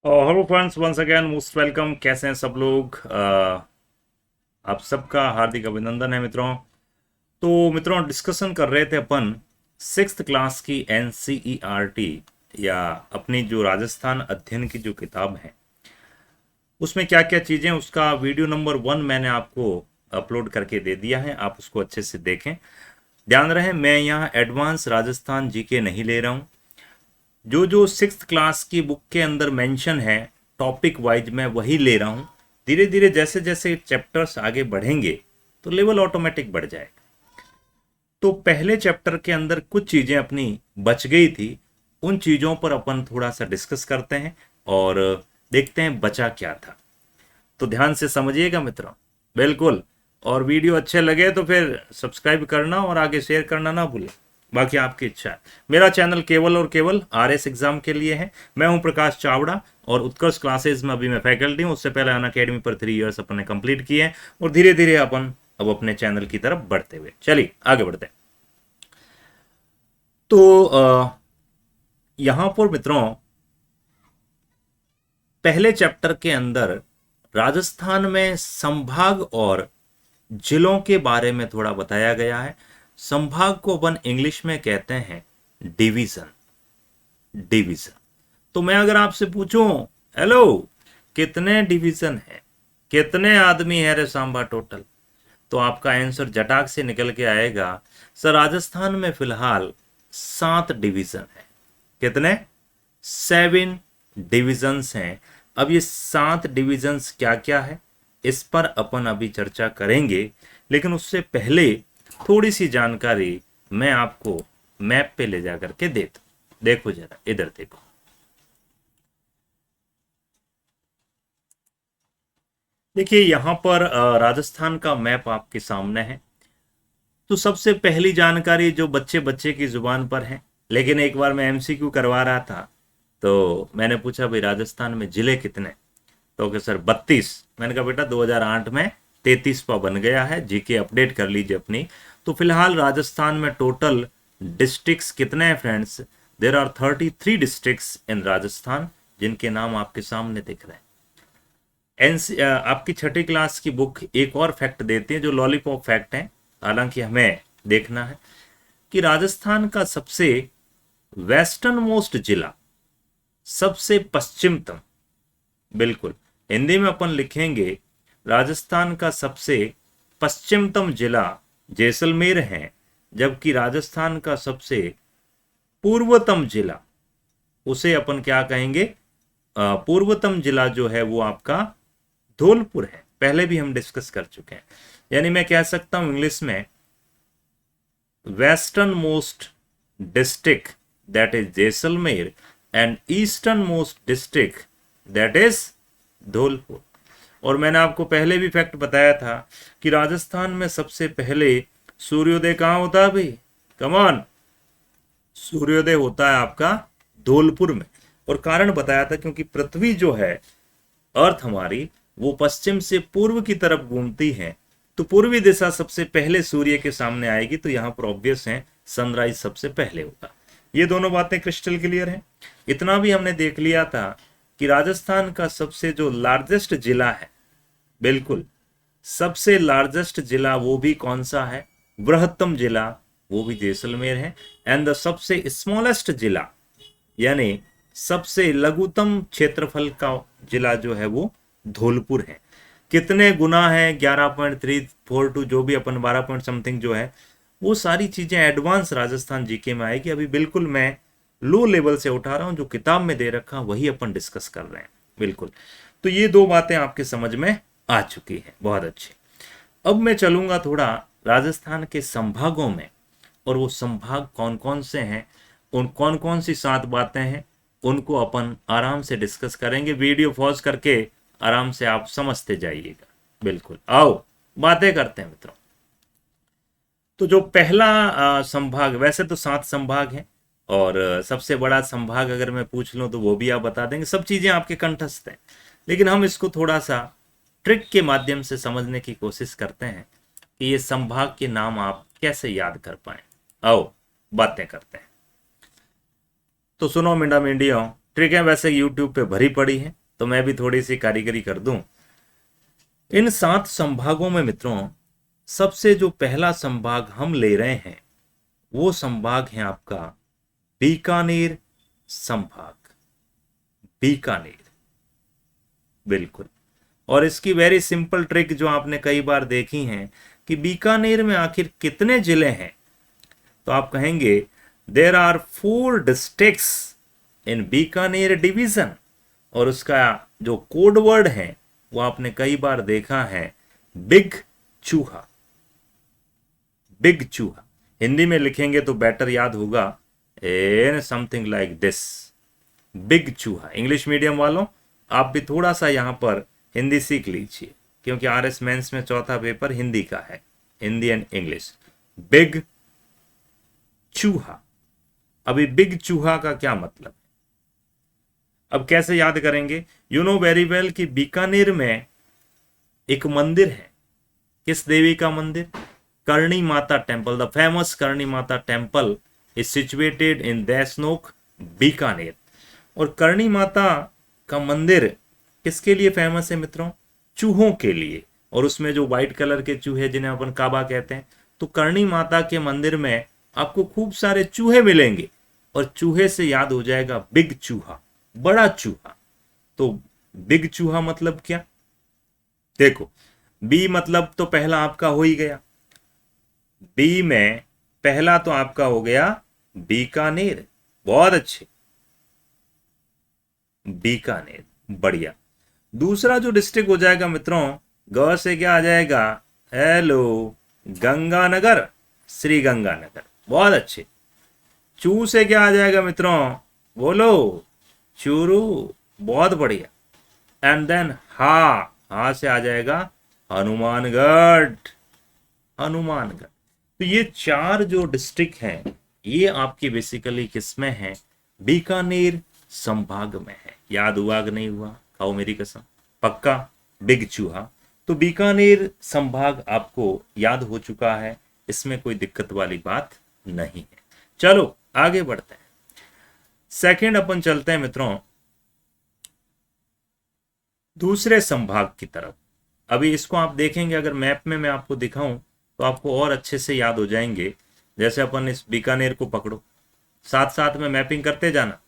Hello friends, once again most welcome. कैसे हैं सब लोग? आप सबका हार्दिक अभिनंदन है मित्रों। तो मित्रों, डिस्कशन कर रहे थे अपन सिक्स्थ क्लास की एनसीईआरटी या अपनी जो राजस्थान अध्ययन की जो किताब है उसमें क्या क्या चीज़ें, उसका वीडियो नंबर 1 मैंने आपको अपलोड करके दे दिया है। आप उसको अच्छे से देखें। ध्यान रहे, मैं यहाँ एडवांस राजस्थान जीके नहीं ले रहा हूँ। जो जो सिक्स्थ क्लास की बुक के अंदर मेंशन है टॉपिक वाइज मैं वही ले रहा हूँ। धीरे धीरे जैसे जैसे चैप्टर्स आगे बढ़ेंगे तो लेवल ऑटोमेटिक बढ़ जाएगा। तो पहले चैप्टर के अंदर कुछ चीज़ें अपनी बच गई थी, उन चीज़ों पर अपन थोड़ा सा डिस्कस करते हैं और देखते हैं बचा क्या था। तो ध्यान से समझिएगा मित्रों, बिल्कुल। और वीडियो अच्छे लगे तो फिर सब्सक्राइब करना और आगे शेयर करना ना भूलें। बाकी आपकी इच्छा है। मेरा चैनल केवल और केवल आरएस एग्जाम के लिए है। मैं हूं प्रकाश चावड़ा और उत्कर्ष क्लासेस में अभी मैं फैकल्टी हूं। उससे पहले अनअकैडमी पर 3 इयर्स अपन ने कंप्लीट किए हैं और धीरे धीरे अपन अब अपने चैनल की तरफ बढ़ते हुए चलिए आगे बढ़ते हैं। तो यहां पर मित्रों पहले चैप्टर के अंदर राजस्थान में संभाग और जिलों के बारे में थोड़ा बताया गया है। संभाग को अपन इंग्लिश में कहते हैं डिवीजन। डिवीजन। तो मैं अगर आपसे पूछूं, हेलो, कितने डिवीजन है, कितने आदमी है रे सांबा टोटल, तो आपका आंसर जटाक से निकल के आएगा, सर राजस्थान में फिलहाल 7 डिवीजन है। कितने? 7 डिविजन्स हैं। अब ये 7 डिविजन्स क्या क्या है इस पर अपन अभी चर्चा करेंगे, लेकिन उससे पहले थोड़ी सी जानकारी मैं आपको मैप पे ले जा करके देता हूं। देखो जरा, इधर देखो। देखिए यहां पर राजस्थान का मैप आपके सामने है। तो सबसे पहली जानकारी जो बच्चे बच्चे की जुबान पर है, लेकिन एक बार मैं एमसीक्यू करवा रहा था तो मैंने पूछा भाई राजस्थान में जिले कितने, तो कि सर 32। मैंने कहा बेटा 2008 में 33वां बन गया है, जीके अपडेट कर लीजिए अपनी। तो फिलहाल राजस्थान में टोटल डिस्ट्रिक्ट्स कितने हैं फ्रेंड्स? देर आर 33 डिस्ट्रिक्ट्स इन राजस्थान, जिनके नाम आपके सामने दिख रहे हैं। आपकी छठी क्लास की बुक एक और फैक्ट देती है जो लॉलीपॉप फैक्ट है, हालांकि हमें देखना है कि राजस्थान का सबसे वेस्टर्न मोस्ट जिला, सबसे पश्चिमतम, बिल्कुल हिंदी में अपन लिखेंगे राजस्थान का सबसे पश्चिमतम जिला जैसलमेर है, जबकि राजस्थान का सबसे पूर्वतम जिला, उसे अपन क्या कहेंगे? पूर्वतम जिला जो है वो आपका धौलपुर है। पहले भी हम डिस्कस कर चुके हैं। यानी मैं कह सकता हूं इंग्लिश में western most district that is Jaisalmer and eastern most district that is Dholpur. और मैंने आपको पहले भी फैक्ट बताया था कि राजस्थान में सबसे पहले सूर्योदय कहां होता है भाई? Come on. सूर्योदय होता है आपका धौलपुर में। और कारण बताया था क्योंकि पृथ्वी जो है, अर्थ हमारी, वो पश्चिम से पूर्व की तरफ घूमती है, तो पूर्वी दिशा सबसे पहले सूर्य के सामने आएगी, तो यहां पर ऑब्वियस है सनराइज सबसे पहले होगा। ये दोनों बातें क्रिस्टल क्लियर हैं। इतना भी हमने देख लिया था कि राजस्थान का सबसे जो लार्जेस्ट जिला है, बिल्कुल सबसे लार्जेस्ट जिला वो भी कौन सा है? बृहत्तम जिला वो भी जैसलमेर है। एंड द सबसे स्मॉलेस्ट जिला यानी सबसे लघुतम क्षेत्रफल का जिला जो है वो धौलपुर है। कितने गुना है? 11.342, जो भी अपन 12 पॉइंट समथिंग जो है, वो सारी चीजें एडवांस राजस्थान जीके में आएगी। अभी बिल्कुल मैं लो लेवल से उठा रहा हूं, जो किताब में दे रखा वही अपन डिस्कस कर रहे हैं। बिल्कुल। तो ये दो बातें आपके समझ में आ चुकी हैं, बहुत अच्छी। अब मैं चलूंगा थोड़ा राजस्थान के संभागों में, और वो संभाग कौन कौन से हैं, उन कौन कौन सी 7 बातें हैं, उनको अपन आराम से डिस्कस करेंगे। वीडियो पॉज करके आराम से आप समझते जाइएगा। बिल्कुल, आओ बातें करते हैं मित्रों। तो जो पहला संभाग, वैसे तो 7 संभाग हैं, और सबसे बड़ा संभाग अगर मैं पूछ लूं तो वो भी आप बता देंगे। सब चीजें आपके कंठस्थ हैं, लेकिन हम इसको थोड़ा सा ट्रिक के माध्यम से समझने की कोशिश करते हैं कि ये संभाग के नाम आप कैसे याद कर पाए। आओ बातें करते हैं। तो सुनो मिंडा मिंडियों, ट्रिक है वैसे यूट्यूब पे भरी पड़ी है, तो मैं भी थोड़ी सी कारीगरी कर दूं। इन 7 संभागों में मित्रों सबसे जो पहला संभाग हम ले रहे हैं वो संभाग है आपका बीकानेर संभाग। बीकानेर, बिल्कुल। और इसकी वेरी सिंपल ट्रिक जो आपने कई बार देखी है कि बीकानेर में आखिर कितने जिले हैं, तो आप कहेंगे there are 4 districts in Bikaner division, और उसका जो कोड वर्ड है वो आपने कई बार देखा है बिग चूहा। बिग चूहा हिंदी में लिखेंगे तो बेटर याद होगा, in something like this, big चूहा। इंग्लिश मीडियम वालों आप भी थोड़ा सा यहां पर हिंदी सीख लीजिए, क्योंकि आरएस मेंस में चौथा पेपर हिंदी का है, हिंदी एंड इंग्लिश। बिग चूहा। अभी बिग चूहा का क्या मतलब, अब कैसे याद करेंगे? यू नो वेरी वेल कि बीकानेर में एक मंदिर है। किस देवी का मंदिर? करणी Mata temple. The famous Karni Mata temple is situated in Deshnok, Bikaner. और करणी माता का मंदिर किसके लिए फेमस है मित्रों? चूहों के लिए। और उसमें जो व्हाइट कलर के चूहे जिन्हें अपन काबा कहते हैं, तो करणी माता के मंदिर में आपको खूब सारे चूहे मिलेंगे, और चूहे से याद हो जाएगा बिग चूहा, बड़ा चूहा। तो बिग चूहा मतलब क्या? देखो, बी मतलब तो पहला आपका हो ही गया। बी में पहला तो आपका हो गया बीकानेर, बहुत अच्छे, बीकानेर, बढ़िया। दूसरा जो डिस्ट्रिक्ट हो जाएगा मित्रों, ग से क्या आ जाएगा? हेलो, गंगानगर, श्री गंगानगर, बहुत अच्छे। चू से क्या आ जाएगा मित्रों? बोलो, चूरू, बहुत बढ़िया। एंड देन हा से आ जाएगा हनुमानगढ़, हनुमानगढ़। तो ये 4 जो डिस्ट्रिक्ट हैं ये आपकी बेसिकली किसमें है? बीकानेर संभाग में है। याद हुआ कि नहीं हुआ? खाओ मेरी कसम, पक्का। बिग चूहा। तो बीकानेर संभाग आपको याद हो चुका है, इसमें कोई दिक्कत वाली बात नहीं है। चलो आगे बढ़ते हैं। सेकंड अपन चलते हैं मित्रों दूसरे संभाग की तरफ। अभी इसको आप देखेंगे, अगर मैप में मैं आपको दिखाऊं तो आपको और अच्छे से याद हो जाएंगे। जैसे अपन इस बीकानेर को पकड़ो, साथ साथ में मैपिंग करते जाना।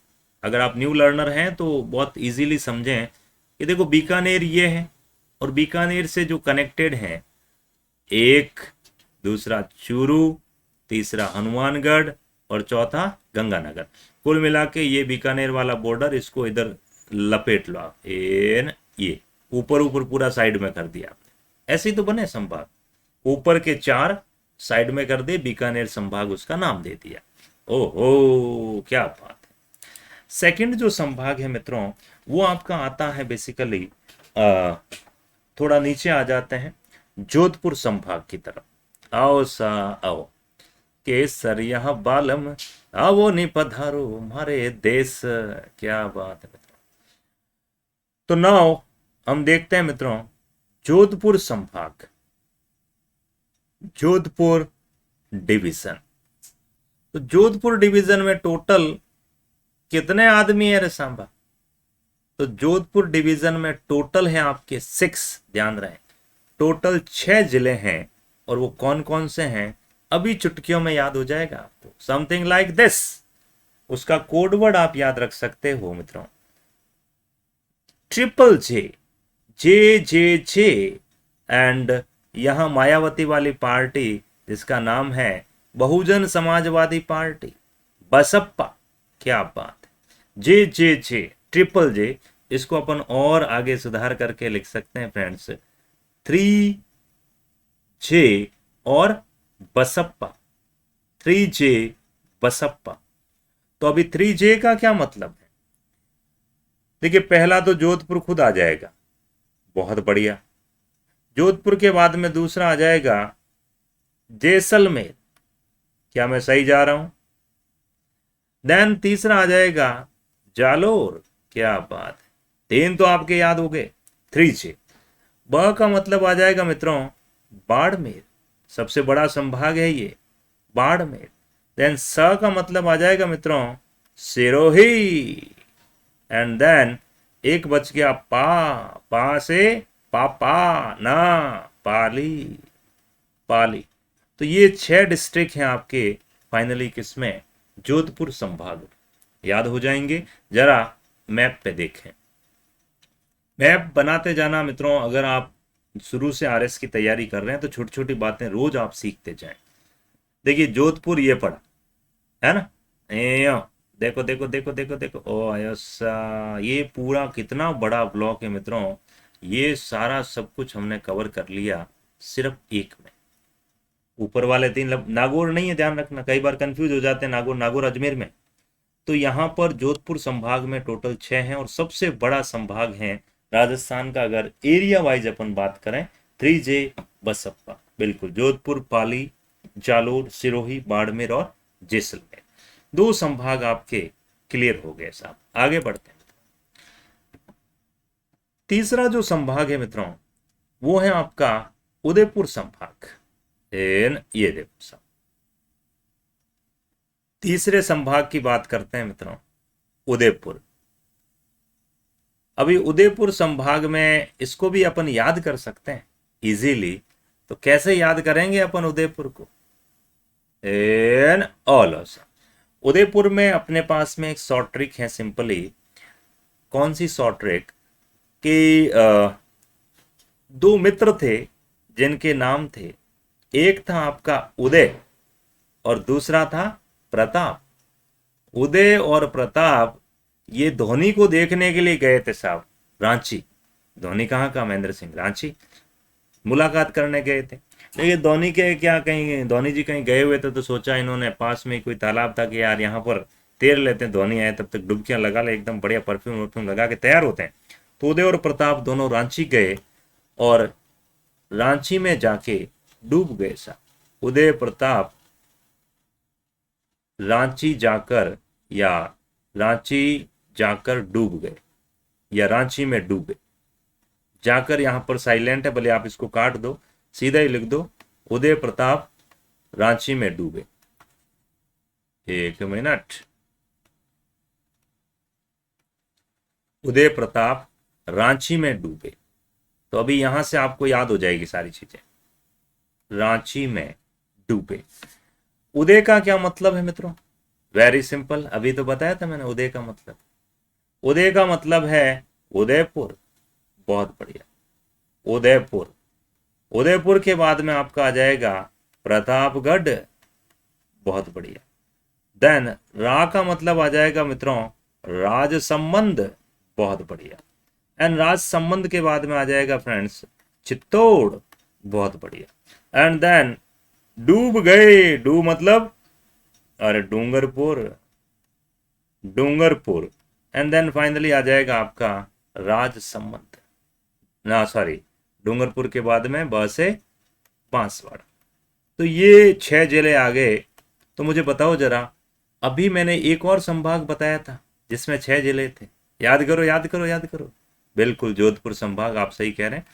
अगर आप न्यू लर्नर हैं तो बहुत इजीली समझें कि देखो बीकानेर ये है, और बीकानेर से जो कनेक्टेड है, एक, दूसरा चूरू, तीसरा हनुमानगढ़, और चौथा गंगानगर। कुल मिला के ये बीकानेर वाला बॉर्डर, इसको इधर लपेट लो आप, ये ऊपर ऊपर पूरा साइड में कर दिया आपने। ऐसे ही तो बने संभाग, ऊपर के 4 साइड में कर दे, बीकानेर संभाग उसका नाम दे दिया। ओहो, क्या बात है। सेकंड जो संभाग है मित्रों वो आपका आता है बेसिकली, थोड़ा नीचे आ जाते हैं जोधपुर संभाग की तरफ। आओ सा आओ, केसरिया बालम आओ नि पधारो हमारे देश। क्या बात है मित्रों। तो नाउ हम देखते हैं मित्रों जोधपुर संभाग, जोधपुर डिवीजन। तो जोधपुर डिवीजन में टोटल कितने आदमी है रे सांबा? तो जोधपुर डिवीजन में टोटल है आपके 6, ध्यान रहे, टोटल 6 जिले हैं। और वो कौन कौन से हैं अभी चुटकियों में याद हो जाएगा आपको, समथिंग लाइक दिस। उसका कोड वर्ड आप याद रख सकते हो मित्रों, triple J, J J J. And यहां मायावती वाली पार्टी जिसका नाम है बहुजन समाजवादी पार्टी, बसप्पा। क्या बात है, जे जे जे, ट्रिपल जे। इसको अपन और आगे सुधार करके लिख सकते हैं फ्रेंड्स, 3 जे और बसप्पा, 3 जे बसप्पा। तो अभी 3 जे का क्या मतलब है? देखिए, पहला तो जोधपुर खुद आ जाएगा, बहुत बढ़िया। जोधपुर के बाद में दूसरा आ जाएगा जैसलमेर। क्या मैं सही जा रहा हूं? देन तीसरा आ जाएगा जालोर। क्या बात है, 3 तो आपके याद हो गए, 3 जे। ब का मतलब आ जाएगा मित्रों बाड़मेर, सबसे बड़ा संभाग है ये, बाड़मेर। देन स का मतलब आ जाएगा मित्रों सिरोही, एंड देन एक बच गया पा, पा से पापा ना, पाली, पाली। तो ये 6 डिस्ट्रिक्ट हैं आपके फाइनली किसमें, जोधपुर संभाग। याद हो जाएंगे। जरा मैप पे देखें, मैप बनाते जाना मित्रों। अगर आप शुरू से आरएस की तैयारी कर रहे हैं तो छोटी छोटी बातें रोज आप सीखते जाएं। देखिए जोधपुर ये पड़ा है ना, यो, देखो देखो देखो देखो देखो, ओ ऐसा ये पूरा कितना बड़ा ब्लॉक है मित्रों। ये सारा सब कुछ हमने कवर कर लिया सिर्फ एक में। ऊपर वाले 3 नागौर नहीं है, ध्यान रखना, कई बार कंफ्यूज हो जाते हैं, नागौर नागौर अजमेर में। तो यहाँ पर जोधपुर संभाग में टोटल 6 हैं और सबसे बड़ा संभाग है राजस्थान का। अगर एरिया वाइज अपन बात करें 3J बसप्पा, बिल्कुल जोधपुर, पाली, जालोर, सिरोही, बाड़मेर और जैसलमेर। 2 संभाग आपके क्लियर हो गए साहब। आगे बढ़ते हैं। तीसरा जो संभाग है मित्रों वो है आपका उदयपुर संभाग। ये देखो साहब, तीसरे संभाग की बात करते हैं मित्रों, उदयपुर। अभी उदयपुर संभाग में इसको भी अपन याद कर सकते हैं इजीली। तो कैसे याद करेंगे अपन उदयपुर को, एन ऑल। उदयपुर में अपने पास में एक शॉर्ट ट्रिक है सिंपली। कौन सी शॉर्ट ट्रिक कि 2 मित्र थे जिनके नाम थे, एक था आपका उदय और दूसरा था प्रताप। उदय और प्रताप ये धोनी को देखने के लिए गए थे साहब रांची। धोनी कहाँ का, महेंद्र सिंह, रांची मुलाकात करने गए थे। लेकिन धोनी के क्या कहीं, धोनी जी कहीं गए हुए थे तो सोचा इन्होंने पास में कोई तालाब था कि यार यहाँ पर तैर लेते हैं, धोनी आए तब तक डुबकियां लगा ले, एकदम बढ़िया परफ्यूम वर्फ्यूम लगा के तैयार होते हैं। तो उदय और प्रताप दोनों रांची गए और रांची में जाके डूब गए साहब। उदय प्रताप रांची जाकर या रांची जाकर डूब गए या रांची में डूबे। जाकर यहां पर साइलेंट है, भले आप इसको काट दो, सीधा ही लिख दो उदय प्रताप रांची में डूबे। एक मिनट, उदय प्रताप रांची में डूबे। तो अभी यहां से आपको याद हो जाएगी सारी चीजें। रांची में डूबे, उदय का क्या मतलब है मित्रों, वेरी सिंपल, अभी तो बताया था मैंने उदय का मतलब। उदय का मतलब है उदयपुर, बहुत बढ़िया, उदयपुर। उदयपुर के बाद में आपका आ जाएगा प्रतापगढ़, बहुत बढ़िया। देन रा का मतलब आ जाएगा मित्रों राज संबंध, बहुत बढ़िया। एंड राज संबंध के बाद में आ जाएगा फ्रेंड्स चित्तौड़, बहुत बढ़िया। एंड देन डूब गए, डू मतलब अरे Dungarpur, Dungarpur. And then finally आ जाएगा आपका राज संबंध, ना सॉरी, डूंगरपुर के बाद में ब से बांसवाड़ा। तो ये 6 जिले आ गए। तो मुझे बताओ जरा, अभी मैंने एक और संभाग बताया था जिसमें 6 जिले थे, याद करो याद करो याद करो, बिल्कुल जोधपुर संभाग, आप सही कह रहे हैं।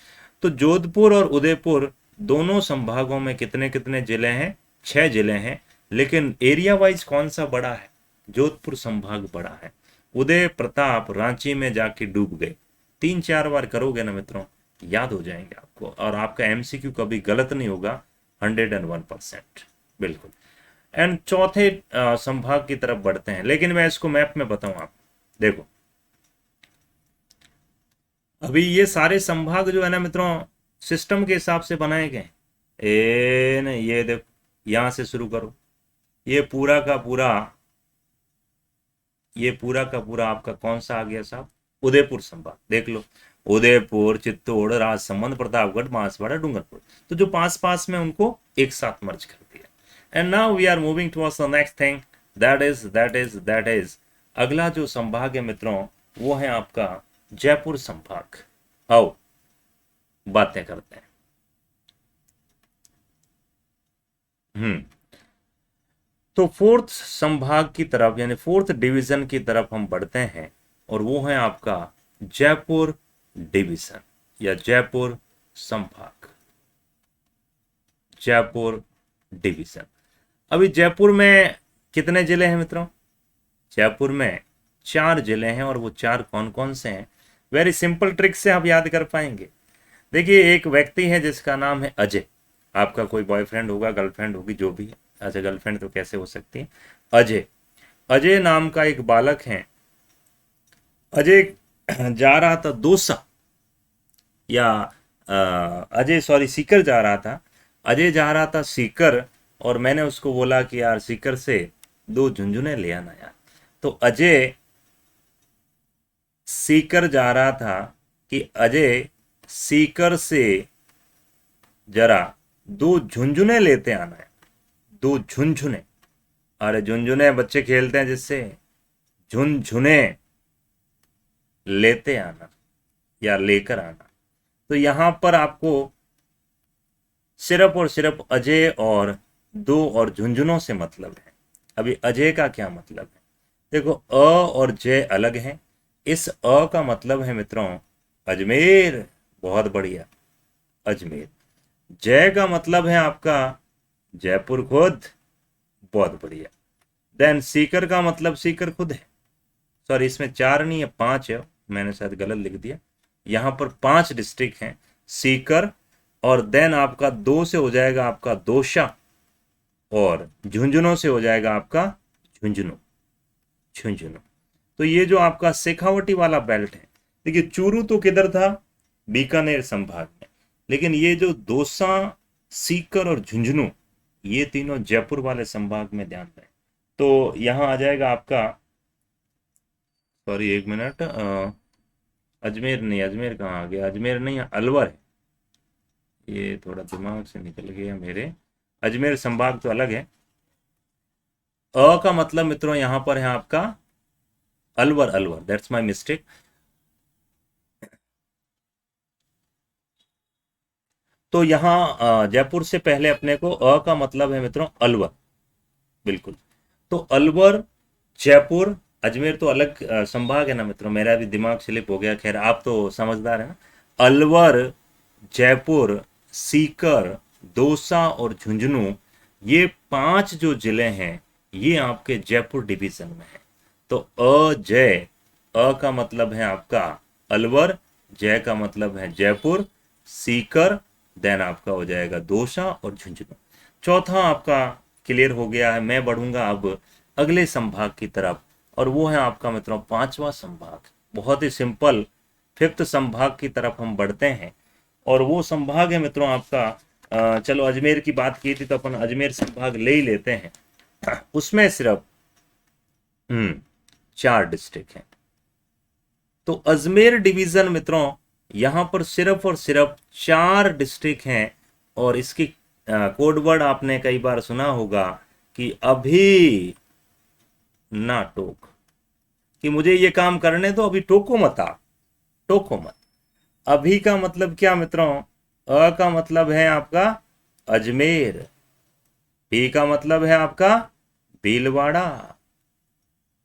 तो जोधपुर और उदयपुर दोनों संभागों में कितने कितने जिले हैं, 6 जिले हैं। लेकिन एरिया वाइज कौन सा बड़ा है, जोधपुर संभाग बड़ा है। उदय प्रताप रांची में जाके डूब गए, 3-4 बार करोगे ना मित्रों याद हो जाएंगे आपको, और आपका एमसीक्यू कभी गलत नहीं होगा, 101%, बिल्कुल। एंड चौथे संभाग की तरफ बढ़ते हैं, लेकिन मैं इसको मैप में बताऊं आप देखो। अभी ये सारे संभाग जो है ना मित्रों सिस्टम के हिसाब से बनाए गए। ये देखो, यहां से शुरू करो, ये पूरा का पूरा, ये पूरा का पूरा आपका कौन सा आ गया साहब, उदयपुर संभाग। देख लो, उदयपुर, चित्तौड़, राजसमंद, प्रतापगढ़, बांसवाड़ा, डूंगरपुर। तो जो पास पास में उनको एक साथ मर्ज कर दिया। And now we are moving towards the next thing, that is अगला जो संभाग है मित्रों वो है आपका जयपुर संभाग। आओ बातें करते हैं। तो फोर्थ संभाग की तरफ यानी फोर्थ डिवीजन की तरफ हम बढ़ते हैं और वो है आपका जयपुर डिवीजन या जयपुर संभाग, जयपुर डिवीजन। अभी जयपुर में कितने जिले हैं मित्रों, जयपुर में 4 जिले हैं और वो 4 कौन कौन से हैं? वेरी सिंपल ट्रिक से आप याद कर पाएंगे। देखिए, एक व्यक्ति है जिसका नाम है अजय। आपका कोई बॉयफ्रेंड होगा, गर्लफ्रेंड होगी, जो भी है। अच्छा, गर्लफ्रेंड तो कैसे हो सकती है? अजय, अजय नाम का एक बालक है। अजय जा रहा था दौसा, या अजय सॉरी सीकर जा रहा था। अजय जा रहा था सीकर, और मैंने उसको बोला कि यार सीकर से 2 झुंझुने ले आना यार। तो अजय सीकर जा रहा था कि अजय सीकर से जरा 2 झुंझुने लेते आना है। 2 झुंझुने, अरे झुंझुने बच्चे खेलते हैं जिससे, झुंझुने लेते आना या लेकर आना। तो यहां पर आपको सिर्फ और सिर्फ अजय और 2 और झुंझुनों से मतलब है। अभी अजय का क्या मतलब है? देखो, अ और जय अलग हैं। इस अ का मतलब है मित्रों अजमेर, बहुत बढ़िया, अजमेर। जय का मतलब है आपका जयपुर खुद, बहुत बढ़िया। देन सीकर का मतलब सीकर खुद है। सॉरी, इसमें 4 नहीं है, 5 है, मैंने शायद गलत लिख दिया। यहां पर 5 डिस्ट्रिक्ट हैं, सीकर, और देन आपका 2 से हो जाएगा आपका दोसा, और झुंझुनों से हो जाएगा आपका झुंझुनू, झुंझुनू। तो ये जो आपका शेखावटी वाला बेल्ट है, देखिए चूरू तो किधर था? बीकानेर संभाग में। लेकिन ये जो दोसा, सीकर और झुंझुनू, ये तीनों जयपुर वाले संभाग में, ध्यान दें। तो यहां आ जाएगा आपका, सॉरी एक मिनट, अजमेर नहीं, अजमेर कहाँ आ गया? अजमेर नहीं, अलवर है। ये थोड़ा दिमाग से निकल गया मेरे। अजमेर संभाग तो अलग है। अ का मतलब मित्रों यहां पर है आपका Alwar, Alwar, that's my mistake. तो यहां जयपुर से पहले अपने को अ का मतलब है मित्रों अलवर, बिल्कुल। तो अलवर, जयपुर, अजमेर तो अलग संभाग है ना मित्रों, मेरा भी दिमाग स्लिप हो गया, खैर आप तो समझदार है ना। अलवर, जयपुर, सीकर, दौसा और झुंझुनू, ये 5 जो जिले हैं, ये आपके जयपुर डिवीजन में है। तो जय, अ का मतलब है आपका अलवर, जय का मतलब है जयपुर, सीकर, देन आपका हो जाएगा दौसा और झुंझुनू। चौथा आपका क्लियर हो गया है। मैं बढ़ूंगा अब अगले संभाग की तरफ, और वो है आपका मित्रों 5वां संभाग। बहुत ही सिंपल, 5th संभाग की तरफ हम बढ़ते हैं, और वो संभाग है मित्रों आपका, चलो अजमेर की बात की थी तो अपन अजमेर संभाग ले ही लेते हैं। उसमें सिर्फ 4 डिस्ट्रिक्ट हैं। तो अजमेर डिवीजन मित्रों, यहां पर सिर्फ और सिर्फ 4 डिस्ट्रिक्ट हैं, और इसकी कोड वर्ड आपने कई बार सुना होगा कि अभी ना टोक, कि मुझे ये काम करने दो, अभी टोको मत, आप टोको मत। अभी का मतलब क्या मित्रों? अ का मतलब है आपका अजमेर, बी का मतलब है आपका भीलवाड़ा,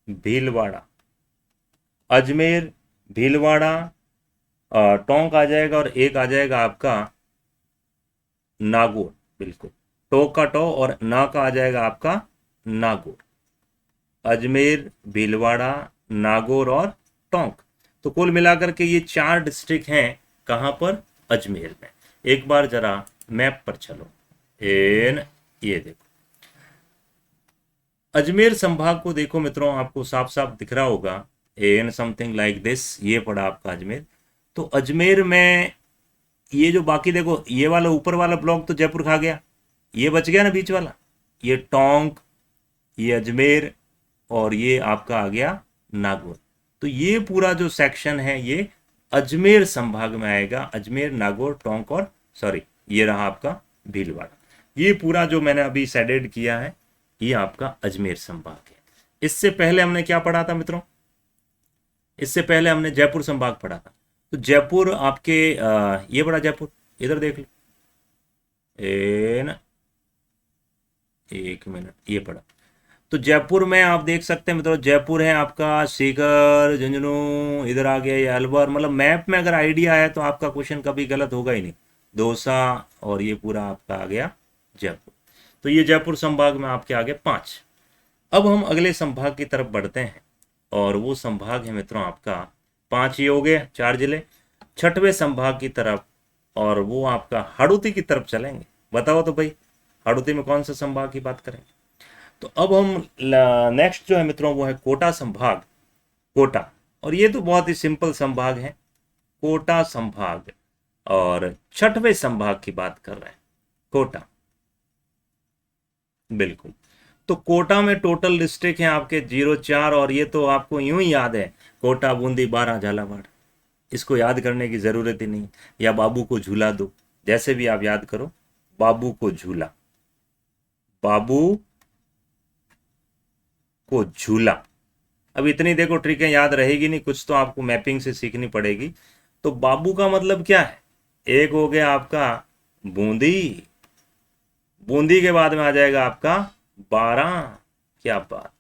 भीलवाड़ा, अजमेर, भीलवाड़ा, टोंक आ जाएगा, और एक आ जाएगा आपका नागौर, बिल्कुल। टो का टो और ना का आ जाएगा आपका नागौर। अजमेर, भीलवाड़ा, नागौर और टोंक। तो कुल मिलाकर के ये 4 डिस्ट्रिक्ट हैं, कहां पर? अजमेर में। एक बार जरा मैप पर चलो, एन, ये देखो अजमेर संभाग को, देखो मित्रों आपको साफ साफ दिख रहा होगा, एन समथिंग लाइक दिस, ये पड़ा आपका अजमेर। तो अजमेर में ये जो बाकी देखो, ये वाला ऊपर वाला ब्लॉक तो जयपुर खा गया, ये बच गया ना बीच वाला, ये टोंक, ये अजमेर, और ये आपका आ गया नागौर। तो ये पूरा जो सेक्शन है ये अजमेर संभाग में आएगा। अजमेर, नागौर, टोंक और सॉरी ये रहा आपका भीलवाड़ा। ये पूरा जो मैंने अभी सेडेड किया है, ये आपका अजमेर संभाग है। इससे पहले हमने क्या पढ़ा था मित्रों? इससे पहले हमने जयपुर संभाग पढ़ा था। तो जयपुर आपके ये बड़ा जयपुर, इधर देख लो, एन, एक मिनट, ये पढ़ा। तो जयपुर में आप देख सकते हैं मित्रों, जयपुर है आपका सीकर, झुंझुनू, इधर आ गया ये अलवर। मतलब मैप में अगर आइडिया है तो आपका क्वेश्चन कभी गलत होगा ही नहीं। दौसा, और ये पूरा आपका आ गया जयपुर। तो ये जयपुर संभाग में आपके आ गए 5। अब हम अगले संभाग की तरफ बढ़ते हैं। और वो संभाग है मित्रों आपका 5, ये हो गए 4 जिले। छठवें संभाग की तरफ, और वो आपका हाड़ौती की तरफ चलेंगे। बताओ तो भाई, हाड़ौती में कौन सा संभाग की बात करें? तो अब हम नेक्स्ट जो है मित्रों वो है कोटा संभाग। कोटा, और ये तो बहुत ही सिंपल संभाग है, कोटा संभाग। और छठवें संभाग की बात कर रहे हैं, कोटा। बिल्कुल। तो कोटा में टोटल डिस्ट्रिक्ट हैं आपके 04, और ये तो आपको यूं ही याद है, कोटा, बूंदी, बारां, झालावाड़। इसको याद करने की जरूरत ही नहीं, या बाबू को झूला दो, जैसे भी आप याद करो। बाबू को झूला, बाबू को झूला। अब इतनी देखो ट्रिकें याद रहेगी नहीं, कुछ तो आपको मैपिंग से सीखनी पड़ेगी। तो बाबू का मतलब क्या है? एक हो गया आपका बूंदी, बूंदी के बाद में आ जाएगा आपका बारां, क्या बात।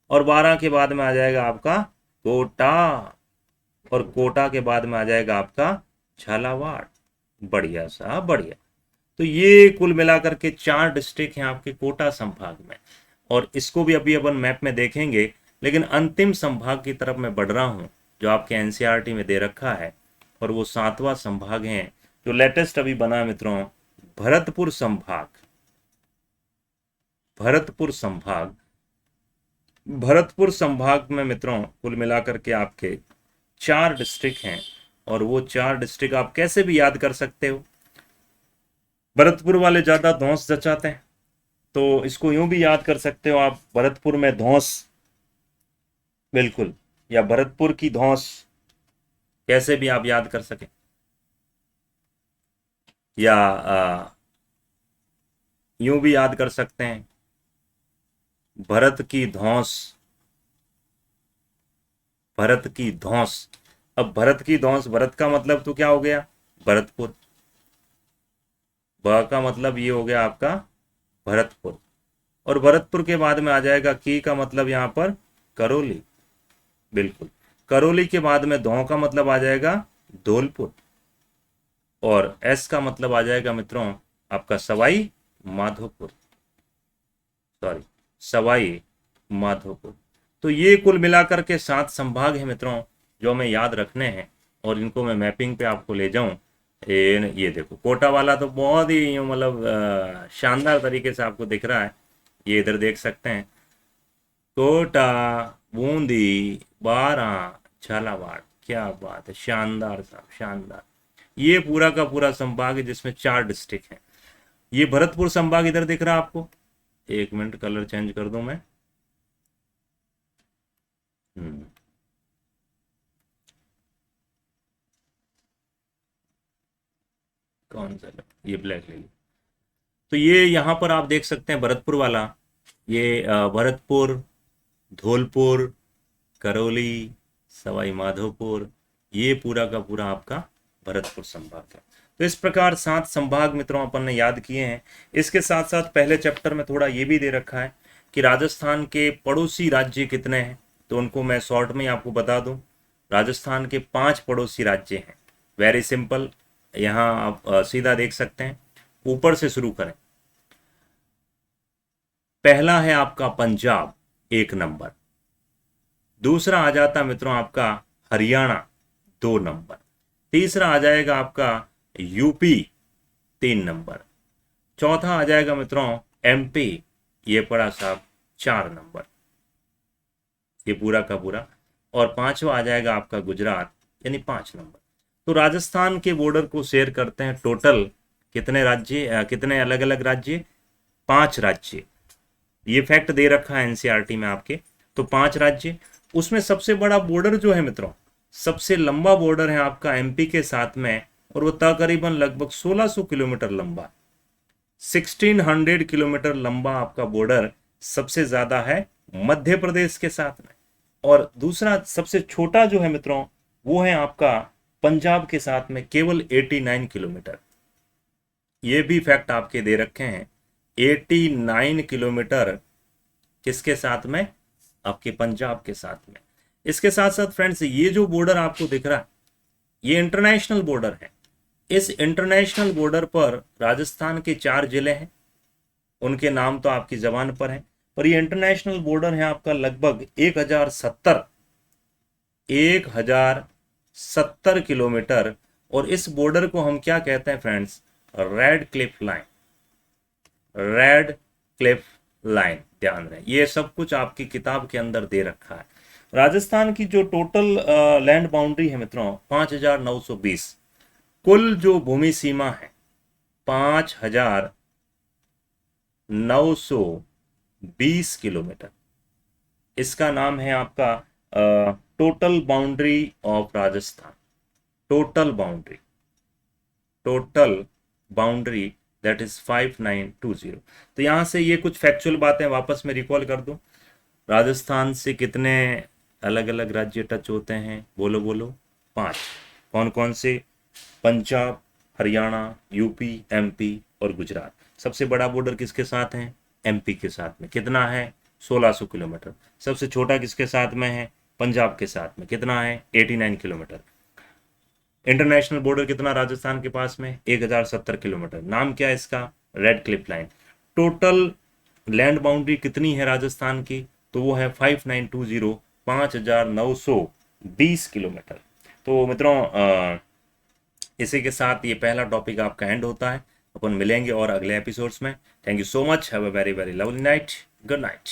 और बारां के बाद में आ जाएगा आपका कोटा, और कोटा के बाद में आ जाएगा आपका झालावाड़। बढ़िया सा बढ़िया। तो ये कुल मिलाकर के 4 डिस्ट्रिक्ट हैं आपके कोटा संभाग में, और इसको भी अभी अपन मैप में देखेंगे। लेकिन अंतिम संभाग की तरफ मैं बढ़ रहा हूँ, जो आपके एनसीईआरटी में दे रखा है, और वो 7वां संभाग है जो लेटेस्ट अभी बना मित्रों, भरतपुर संभाग। भरतपुर संभाग, भरतपुर संभाग में मित्रों कुल मिलाकर के आपके 4 डिस्ट्रिक्ट हैं, और वो 4 डिस्ट्रिक्ट आप कैसे भी याद कर सकते हो। भरतपुर वाले ज्यादा धौंस जचाते हैं, तो इसको यूं भी याद कर सकते हो आप, भरतपुर में धौंस। बिल्कुल, या भरतपुर की धौंस, कैसे भी आप याद कर सके। या यूं भी याद कर सकते हैं, भरत की धौंस, भरत की धौंस। अब भरत की धौंस, भरत का मतलब तो क्या हो गया? भरतपुर। ब का मतलब ये हो गया आपका भरतपुर, और भरतपुर के बाद में आ जाएगा की का मतलब यहाँ पर करौली। बिल्कुल, करौली के बाद में धौ का मतलब आ जाएगा धौलपुर, और एस का मतलब आ जाएगा मित्रों आपका सवाई माधोपुर, सॉरी सवाई माधोपुर। तो ये कुल मिलाकर के 7 संभाग हैं मित्रों जो हमें याद रखने हैं, और इनको मैं मैपिंग पे आपको ले जाऊं। ये देखो कोटा वाला तो बहुत ही मतलब शानदार तरीके से आपको दिख रहा है, ये इधर देख सकते हैं, कोटा, बूंदी, बारां, झालावाड़। क्या बात है, शानदार साहब शानदार। ये पूरा का पूरा संभाग है जिसमें 4 डिस्ट्रिक्ट हैं। ये भरतपुर संभाग इधर दिख रहा है आपको, एक मिनट कलर चेंज कर दूं मैं। कौन सा, ये ब्लैक ले ली। तो ये यहाँ पर आप देख सकते हैं भरतपुर वाला, ये भरतपुर, धौलपुर, करौली, सवाई माधोपुर, ये पूरा का पूरा आपका भरतपुर संभाग है। तो इस प्रकार 7 संभाग मित्रों अपन ने याद किए हैं। इसके साथ साथ पहले चैप्टर में थोड़ा ये भी दे रखा है कि राजस्थान के पड़ोसी राज्य कितने हैं, तो उनको मैं शॉर्ट में आपको बता दूं। राजस्थान के 5 पड़ोसी राज्य हैं। वेरी सिंपल, यहाँ आप सीधा देख सकते हैं, ऊपर से शुरू करें। पहला है आपका पंजाब, 1 नंबर। दूसरा आ जाता मित्रों आपका हरियाणा, 2 नंबर। तीसरा आ जाएगा आपका यूपी, 3 नंबर। चौथा आ जाएगा मित्रों एमपी, ये पड़ा साहब 4 नंबर, ये पूरा का पूरा। और 5वां आ जाएगा आपका गुजरात, यानी 5 नंबर। तो राजस्थान के बॉर्डर को शेयर करते हैं टोटल कितने राज्य, कितने अलग अलग राज्य? 5 राज्य। ये फैक्ट दे रखा है एनसीईआरटी में आपके। तो 5 राज्य, उसमें सबसे बड़ा बॉर्डर जो है मित्रों, सबसे लंबा बॉर्डर है आपका एमपी के साथ में, और वो तकरीबन लगभग 1600 किलोमीटर लंबा, 1600 किलोमीटर लंबा आपका बॉर्डर सबसे ज्यादा है मध्य प्रदेश के साथ में। और दूसरा सबसे छोटा जो है मित्रों वो है आपका पंजाब के साथ में, केवल 89 किलोमीटर। ये भी फैक्ट आपके दे रखे हैं, 89 किलोमीटर किसके साथ में? आपके पंजाब के साथ में। इसके साथ साथ फ्रेंड्स, ये जो बॉर्डर आपको दिख रहा है ये इंटरनेशनल बॉर्डर है। इस इंटरनेशनल बॉर्डर पर राजस्थान के 4 जिले हैं, उनके नाम तो आपकी जबान पर है, पर ये इंटरनेशनल बॉर्डर है आपका लगभग 1070 1070 किलोमीटर। और इस बॉर्डर को हम क्या कहते हैं friends? Red Cliff line. Red Cliff line, ध्यान रहे, ये सब कुछ आपकी किताब के अंदर दे रखा है। राजस्थान की जो टोटल लैंड बाउंड्री है मित्रों 5920। कुल जो भूमि सीमा है 5920 किलोमीटर। इसका नाम है आपका total boundary of Rajasthan. Total boundary, total boundary that is 5920। तो यहां से ये कुछ फैक्चुअल बातें वापस में रिकॉल कर दूं। राजस्थान से कितने अलग अलग राज्य टच होते हैं? बोलो बोलो। 5। कौन कौन से? पंजाब, हरियाणा, यूपी, एमपी और गुजरात। सबसे बड़ा बॉर्डर किसके साथ है? एमपी के साथ में। कितना है? 1600 किलोमीटर। सबसे छोटा किसके साथ में है? पंजाब के साथ में। कितना है? 89 किलोमीटर। इंटरनेशनल बॉर्डर कितना राजस्थान के पास में? 1070 किलोमीटर। नाम क्या है इसका? Red Cliff line. Total land boundary कितनी है राजस्थान की? तो वो है 5920, 5920 किलोमीटर। तो मित्रों इसी के साथ ये पहला टॉपिक आपका एंड होता है। अपन मिलेंगे और अगले एपिसोड्स में। Thank you so much. Have a very very lovely night. Good night.